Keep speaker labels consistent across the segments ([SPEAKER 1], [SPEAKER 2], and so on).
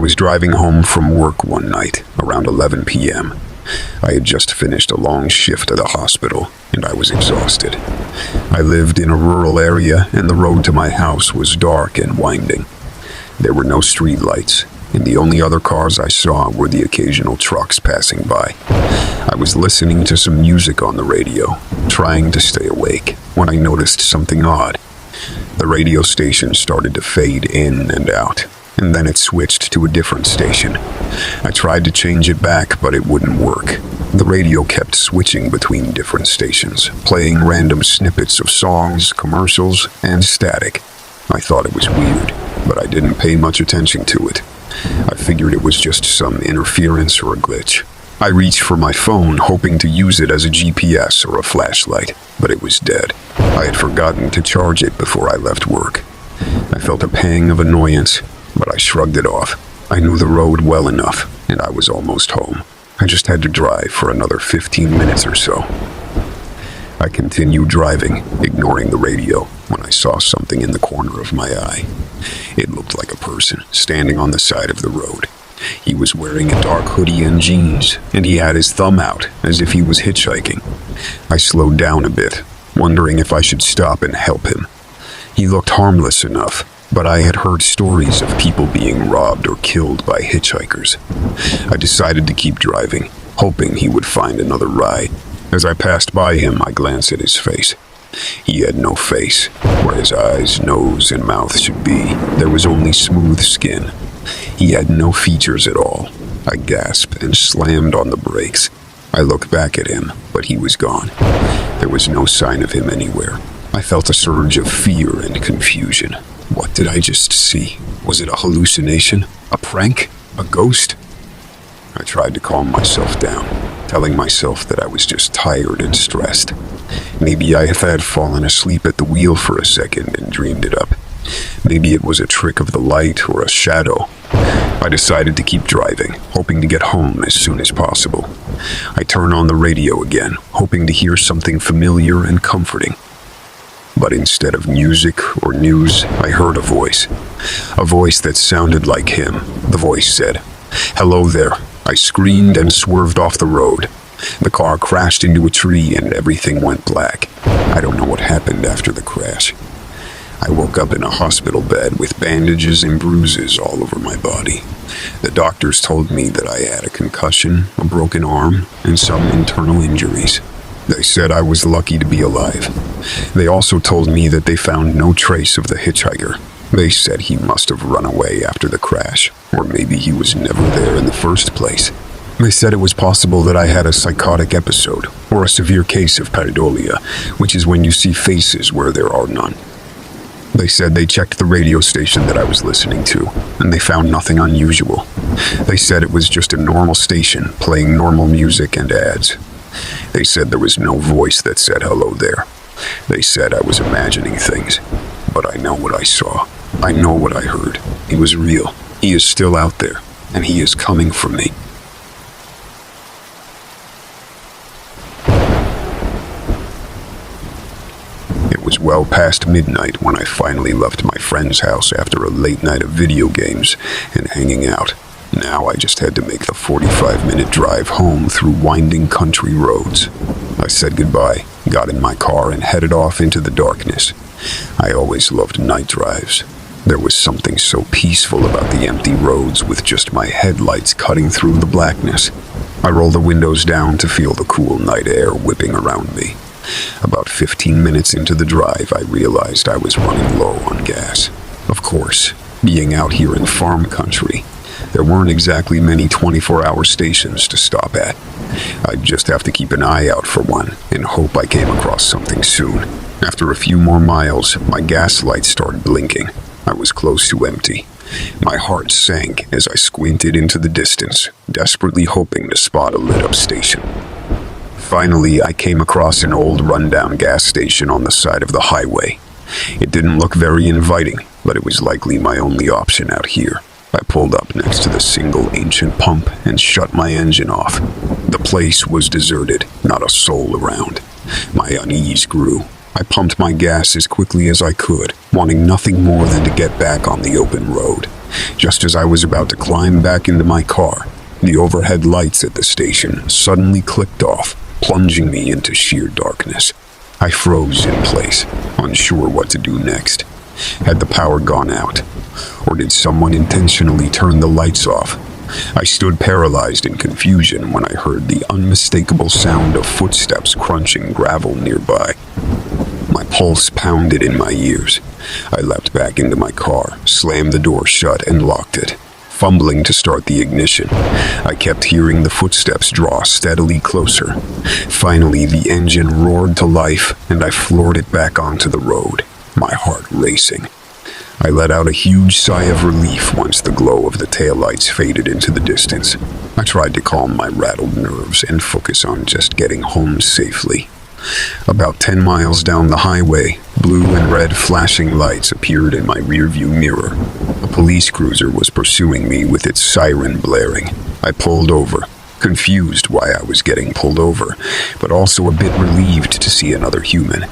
[SPEAKER 1] was driving home from work one night, around 11 p.m. I had just finished a long shift at a hospital, and I was exhausted. I lived in a rural area, and the road to my house was dark and winding. There were no street lights, and the only other cars I saw were the occasional trucks passing by. I was listening to some music on the radio, trying to stay awake, when I noticed something odd. The radio station started to fade in and out, and then it switched to a different station. I tried to change it back, but it wouldn't work. The radio kept switching between different stations, playing random snippets of songs, commercials, and static. I thought it was weird, but I didn't pay much attention to it. I figured it was just some interference or a glitch. I reached for my phone, hoping to use it as a GPS or a flashlight, but it was dead. I had forgotten to charge it before I left work. I felt a pang of annoyance, but I shrugged it off. I knew the road well enough, and I was almost home. I just had to drive for another 15 minutes or so. I continued driving, ignoring the radio, when I saw something in the corner of my eye. It looked like a person standing on the side of the road. He was wearing a dark hoodie and jeans, and he had his thumb out, as if he was hitchhiking. I slowed down a bit, wondering if I should stop and help him. He looked harmless enough, but I had heard stories of people being robbed or killed by hitchhikers. I decided to keep driving, hoping he would find another ride. As I passed by him, I glanced at his face. He had no face. Where his eyes, nose, and mouth should be, there was only smooth skin. He had no features at all. I gasped and slammed on the brakes. I looked back at him, but he was gone. There was no sign of him anywhere. I felt a surge of fear and confusion. What did I just see? Was it a hallucination? A prank? A ghost? I tried to calm myself down, telling myself that I was just tired and stressed. Maybe I had fallen asleep at the wheel for a second and dreamed it up. Maybe it was a trick of the light or a shadow. I decided to keep driving, hoping to get home as soon as possible. I turned on the radio again, hoping to hear something familiar and comforting. But instead of music or news, I heard a voice that sounded like him. The voice said, "Hello there." I screamed and swerved off the road. The car crashed into a tree and everything went black. I don't know what happened after the crash. I woke up in a hospital bed with bandages and bruises all over my body. The doctors told me that I had a concussion, a broken arm, and some internal injuries. They said I was lucky to be alive. They also told me that they found no trace of the hitchhiker. They said he must have run away after the crash, or maybe he was never there in the first place. They said it was possible that I had a psychotic episode, or a severe case of pareidolia, which is when you see faces where there are none. They said they checked the radio station that I was listening to, and they found nothing unusual. They said it was just a normal station, playing normal music and ads. They said there was no voice that said hello there. They said I was imagining things, but I know what I saw. I know what I heard. He was real. He is still out there, and he is coming for me. It was well past midnight when I finally left my friend's house after a late night of video games and hanging out. Now I just had to make the 45-minute drive home through winding country roads. I said goodbye, got in my car, and headed off into the darkness. I always loved night drives. There was something so peaceful about the empty roads with just my headlights cutting through the blackness. I rolled the windows down to feel the cool night air whipping around me. About 15 minutes into the drive, I realized I was running low on gas. Of course, being out here in farm country, there weren't exactly many 24-hour stations to stop at. I'd just have to keep an eye out for one and hope I came across something soon. After a few more miles, my gas lights started blinking. I was close to empty. My heart sank as I squinted into the distance, desperately hoping to spot a lit-up station. Finally, I came across an old rundown gas station on the side of the highway. It didn't look very inviting, but it was likely my only option out here. I pulled up next to the single ancient pump and shut my engine off. The place was deserted, not a soul around. My unease grew. I pumped my gas as quickly as I could, wanting nothing more than to get back on the open road. Just as I was about to climb back into my car, the overhead lights at the station suddenly clicked off, plunging me into sheer darkness. I froze in place, unsure what to do next. Had the power gone out? Or did someone intentionally turn the lights off? I stood paralyzed in confusion when I heard the unmistakable sound of footsteps crunching gravel nearby. My pulse pounded in my ears. I leapt back into my car, slammed the door shut, and locked it. Fumbling to start the ignition, I kept hearing the footsteps draw steadily closer. Finally, the engine roared to life, and I floored it back onto the road, my heart racing. I let out a huge sigh of relief once the glow of the taillights faded into the distance. I tried to calm my rattled nerves and focus on just getting home safely. About 10 miles down the highway, blue and red flashing lights appeared in my rearview mirror. A police cruiser was pursuing me with its siren blaring. I pulled over, confused why I was getting pulled over, but also a bit relieved to see another human.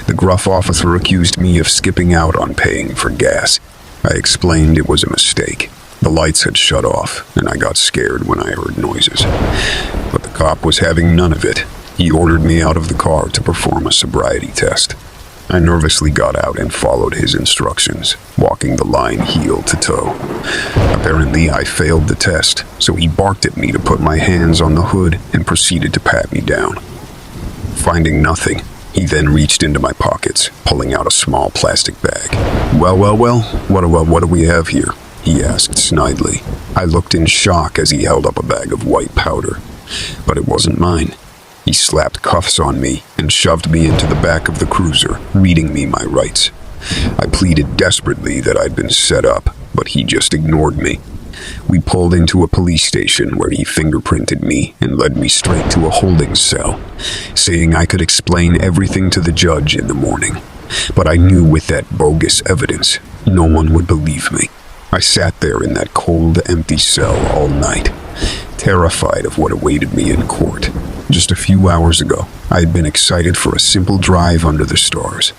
[SPEAKER 1] The gruff officer accused me of skipping out on paying for gas. I explained it was a mistake. The lights had shut off, and I got scared when I heard noises. But the cop was having none of it. He ordered me out of the car to perform a sobriety test. I nervously got out and followed his instructions, walking the line heel to toe. Apparently, I failed the test, so he barked at me to put my hands on the hood and proceeded to pat me down. Finding nothing, he then reached into my pockets, pulling out a small plastic bag. Well, what do we have here? He asked snidely. I looked in shock as he held up a bag of white powder, but it wasn't mine. He slapped cuffs on me and shoved me into the back of the cruiser, reading me my rights. I pleaded desperately that I'd been set up, but he just ignored me. We pulled into a police station where he fingerprinted me and led me straight to a holding cell, saying I could explain everything to the judge in the morning. But I knew with that bogus evidence, no one would believe me. I sat there in that cold, empty cell all night, terrified of what awaited me in court. Just a few hours ago, I had been excited for a simple drive under the stars.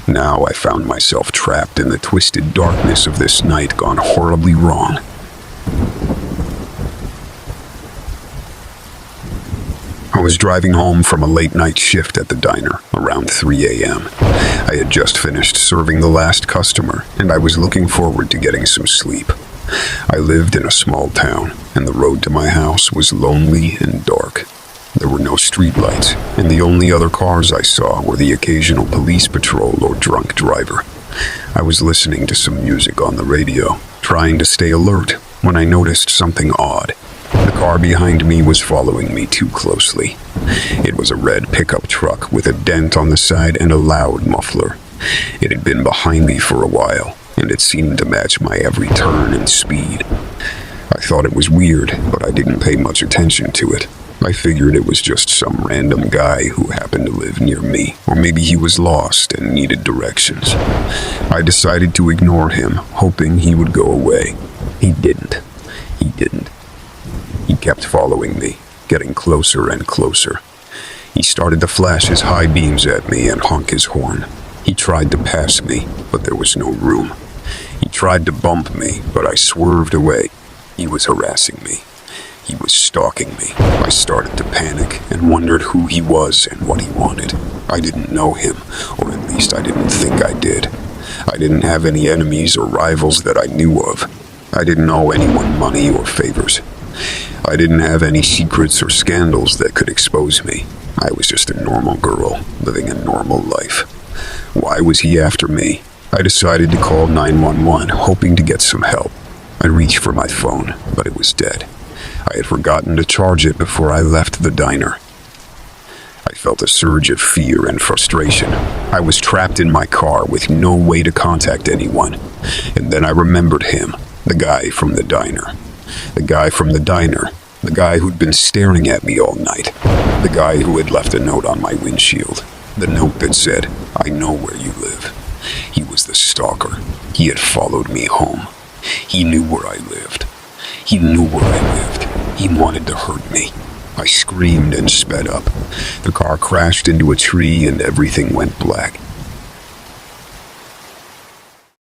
[SPEAKER 1] Now I found myself trapped in the twisted darkness of this night gone horribly wrong. I was driving home from a late-night shift at the diner around 3 a.m. I had just finished serving the last customer, and I was looking forward to getting some sleep. I lived in a small town, and the road to my house was lonely and dark. There were no streetlights, and the only other cars I saw were the occasional police patrol or drunk driver. I was listening to some music on the radio, trying to stay alert, when I noticed something odd. The car behind me was following me too closely. It was a red pickup truck with a dent on the side and a loud muffler. It had been behind me for a while, and it seemed to match my every turn and speed. I thought it was weird, but I didn't pay much attention to it. I figured it was just some random guy who happened to live near me, or maybe he was lost and needed directions. I decided to ignore him, hoping he would go away. He didn't. He kept following me, getting closer and closer. He started to flash his high beams at me and honk his horn. He tried to pass me, but there was no room. He tried to bump me, but I swerved away. He was harassing me. He was stalking me. I started to panic and wondered who he was and what he wanted. I didn't know him, or at least I didn't think I did. I didn't have any enemies or rivals that I knew of. I didn't owe anyone money or favors. I didn't have any secrets or scandals that could expose me. I was just a normal girl, living a normal life. Why was he after me? I decided to call 911, hoping to get some help. I reached for my phone, but it was dead. I had forgotten to charge it before I left the diner. I felt a surge of fear and frustration. I was trapped in my car with no way to contact anyone. And then I remembered him, the guy from the diner. The guy from the diner. The guy who'd been staring at me all night. The guy who had left a note on my windshield. The note that said, "I know where you live." He was the stalker. He had followed me home. He knew where I lived. He wanted to hurt me. I screamed and sped up. The car crashed into a tree and everything went black.